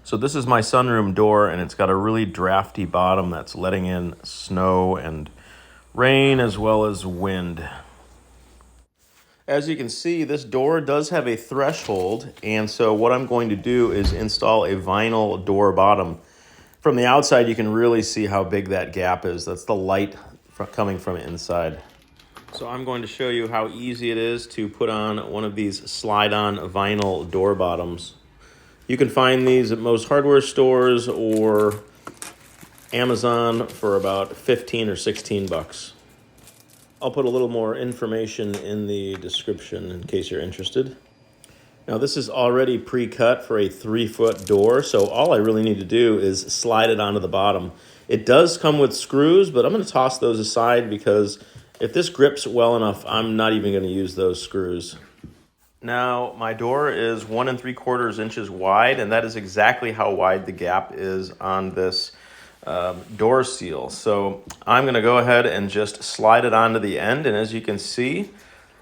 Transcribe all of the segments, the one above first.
So this is my sunroom door, and it's got a really drafty bottom that's letting in snow and rain as well as wind. As you can see, this door does have a threshold, and so what I'm going to do is install a vinyl door bottom. From the outside, you can really see how big that gap is. That's the light coming from inside. So I'm going to show you how easy it is to put on one of these slide-on vinyl door bottoms. You can find these at most hardware stores or Amazon for about 15 or 16 bucks. I'll put a little more information in the description in case you're interested. Now this is already pre-cut for a 3-foot door, so all I really need to do is slide it onto the bottom. It does come with screws, but I'm going to toss those aside because if this grips well enough, I'm not even going to use those screws. Now, my door is 1 3/4 inches wide, and that is exactly how wide the gap is on this door seal. So I'm going to go ahead and just slide it onto the end, and as you can see,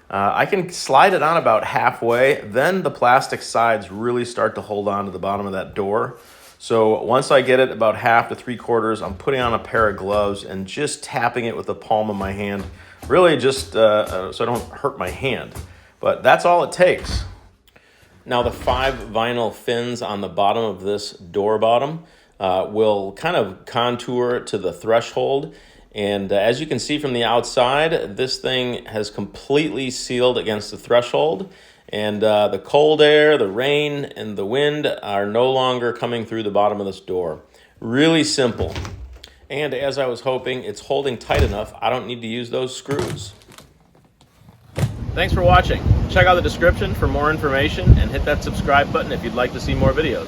I can slide it on about halfway. Then the plastic sides really start to hold on to the bottom of that door. So once I get it about 1/2 to 3/4, I'm putting on a pair of gloves and just tapping it with the palm of my hand, really just so I don't hurt my hand. But that's all it takes. Now the 5 vinyl fins on the bottom of this door bottom will kind of contour to the threshold. And as you can see from the outside, this thing has completely sealed against the threshold. And the cold air, the rain, and the wind are no longer coming through the bottom of this door. Really simple. And as I was hoping, it's holding tight enough, I don't need to use those screws. Thanks for watching. Check out the description for more information and hit that subscribe button if you'd like to see more videos.